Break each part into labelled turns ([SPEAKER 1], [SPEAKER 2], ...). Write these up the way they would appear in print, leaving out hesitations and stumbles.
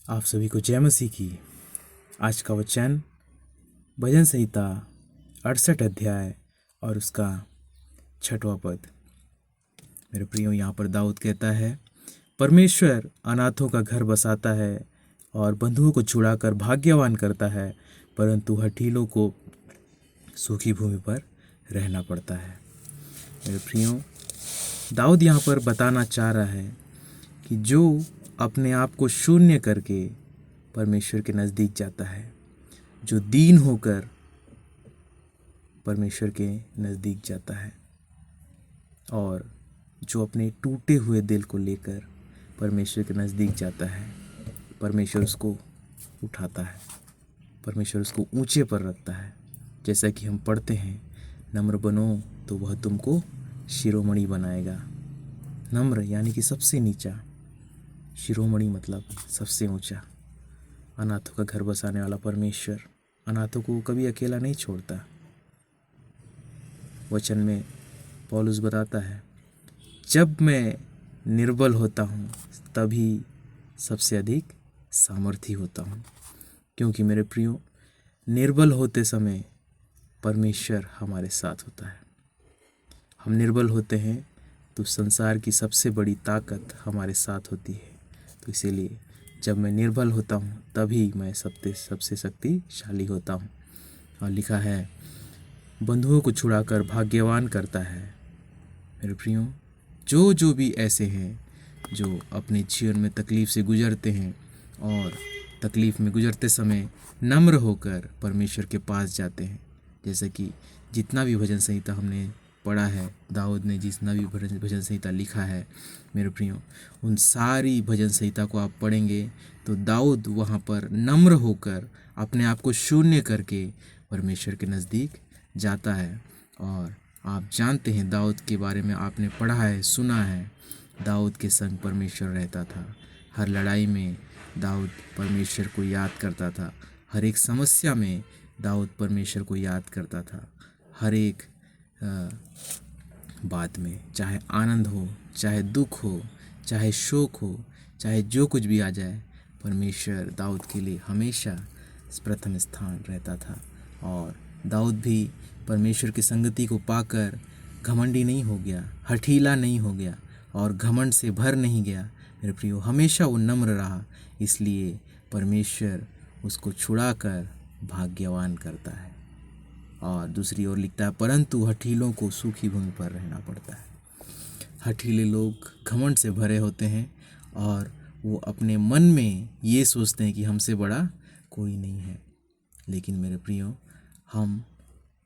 [SPEAKER 1] आप सभी को जय मसीह की। आज का वचन भजन संहिता 68 अध्याय और उसका 6वां पद। मेरे प्रियो, यहाँ पर दाऊद कहता है, परमेश्वर अनाथों का घर बसाता है और बंधुओं को छुड़ाकर भाग्यवान करता है, परंतु हठीलों को सूखी भूमि पर रहना पड़ता है। मेरे प्रियो, दाऊद यहाँ पर बताना चाह रहा है कि जो अपने आप को शून्य करके परमेश्वर के नज़दीक जाता है, जो दीन होकर परमेश्वर के नज़दीक जाता है और जो अपने टूटे हुए दिल को लेकर परमेश्वर के नज़दीक जाता है, परमेश्वर उसको उठाता है, परमेश्वर उसको ऊंचे पर रखता है। जैसा कि हम पढ़ते हैं, नम्र बनो तो वह तुमको शिरोमणि बनाएगा। नम्र यानी कि सबसे नीचा, शिरोमणि मतलब सबसे ऊंचा। अनाथों का घर बसाने वाला परमेश्वर अनाथों को कभी अकेला नहीं छोड़ता। वचन में पौलुस बताता है, जब मैं निर्बल होता हूँ तभी सबसे अधिक सामर्थी होता हूँ। क्योंकि मेरे प्रियो, निर्बल होते समय परमेश्वर हमारे साथ होता है। हम निर्बल होते हैं तो संसार की सबसे बड़ी ताकत हमारे साथ होती है। तो इसीलिए जब मैं निर्बल होता हूँ तभी मैं सबसे शक्तिशाली होता हूँ। और लिखा है, बंधुओं को छुड़ाकर भाग्यवान करता है। मेरे प्रियो, जो भी ऐसे हैं जो अपने जीवन में तकलीफ़ से गुजरते हैं और तकलीफ़ में गुजरते समय नम्र होकर परमेश्वर के पास जाते हैं, जैसे कि जितना भी भजन संहिता हमने पढ़ा है, दाऊद ने जितना भी भजन संहिता लिखा है, मेरे प्रियो, उन सारी भजन संहिता को आप पढ़ेंगे तो दाऊद वहाँ पर नम्र होकर अपने आप को शून्य करके परमेश्वर के नज़दीक जाता है। और आप जानते हैं, दाऊद के बारे में आपने पढ़ा है, सुना है, दाऊद के संग परमेश्वर रहता था। हर लड़ाई में दाऊद परमेश्वर को याद करता था। हर एक समस्या में दाऊद परमेश्वर को याद करता था। हर एक बात में, चाहे आनंद हो, चाहे दुख हो, चाहे शोक हो, चाहे जो कुछ भी आ जाए, परमेश्वर दाऊद के लिए हमेशा प्रथम स्थान रहता था। और दाऊद भी परमेश्वर की संगति को पाकर घमंडी नहीं हो गया, हठीला नहीं हो गया और घमंड से भर नहीं गया। मेरे प्रियो, हमेशा वो नम्र रहा, इसलिए परमेश्वर उसको छुड़ाकर भाग्यवान करता है। और दूसरी ओर लिखता है, परंतु हठीलों को सूखी भूमि पर रहना पड़ता है। हठीले लोग घमंड से भरे होते हैं और वो अपने मन में ये सोचते हैं कि हमसे बड़ा कोई नहीं है। लेकिन मेरे प्रियो, हम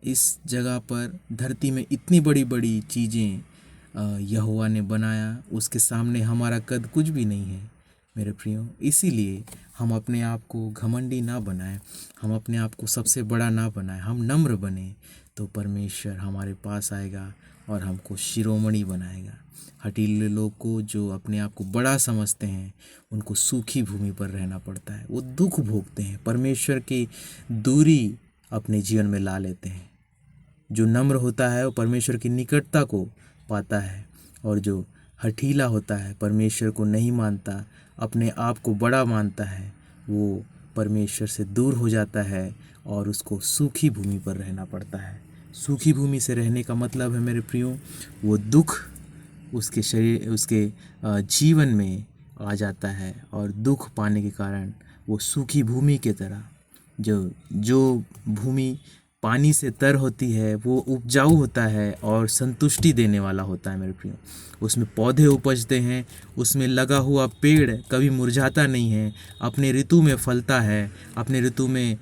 [SPEAKER 1] इस जगह पर धरती में इतनी बड़ी बड़ी चीज़ें यहोवा ने बनाया, उसके सामने हमारा कद कुछ भी नहीं है मेरे प्रियो। इसीलिए हम अपने आप को घमंडी ना बनाएं, हम अपने आप को सबसे बड़ा ना बनाएं, हम नम्र बने तो परमेश्वर हमारे पास आएगा और हमको शिरोमणि बनाएगा। हठीले लोग को, जो अपने आप को बड़ा समझते हैं, उनको सूखी भूमि पर रहना पड़ता है। वो दुख भोगते हैं, परमेश्वर की दूरी अपने जीवन में ला लेते हैं। जो नम्र होता है वो परमेश्वर की निकटता को पाता है, और जो हठीला होता है, परमेश्वर को नहीं मानता, अपने आप को बड़ा मानता है, वो परमेश्वर से दूर हो जाता है और उसको सूखी भूमि पर रहना पड़ता है। सूखी भूमि से रहने का मतलब है मेरे प्रियो, वो दुख उसके शरीर, उसके जीवन में आ जाता है और दुख पाने के कारण वो सूखी भूमि की तरह, जो भूमि पानी से तर होती है, वो उपजाऊ होता है और संतुष्टि देने वाला होता है मेरे प्रियो। उसमें पौधे उपजते हैं, उसमें लगा हुआ पेड़ कभी मुरझाता नहीं है, अपने ऋतु में फलता है, अपने ऋतु में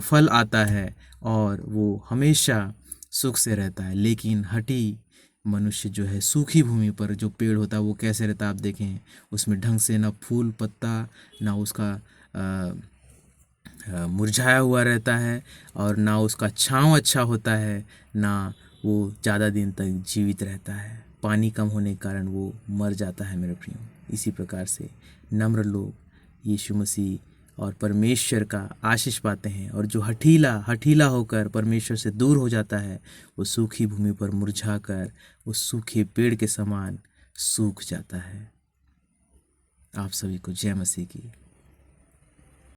[SPEAKER 1] फल आता है और वो हमेशा सुख से रहता है। लेकिन हठी मनुष्य जो है, सूखी भूमि पर जो पेड़ होता है वो कैसे रहता है आप देखें, उसमें ढंग से ना फूल पत्ता, ना उसका मुरझाया हुआ रहता है और ना उसका छांव अच्छा होता है, ना वो ज़्यादा दिन तक जीवित रहता है। पानी कम होने के कारण वो मर जाता है मेरे प्रियो। इसी प्रकार से नम्र लोग यीशु मसीह और परमेश्वर का आशीष पाते हैं, और जो हठीला होकर परमेश्वर से दूर हो जाता है, वो सूखी भूमि पर मुरझाकर उस सूखे पेड़ के समान सूख जाता है। आप सभी को जय मसीह की।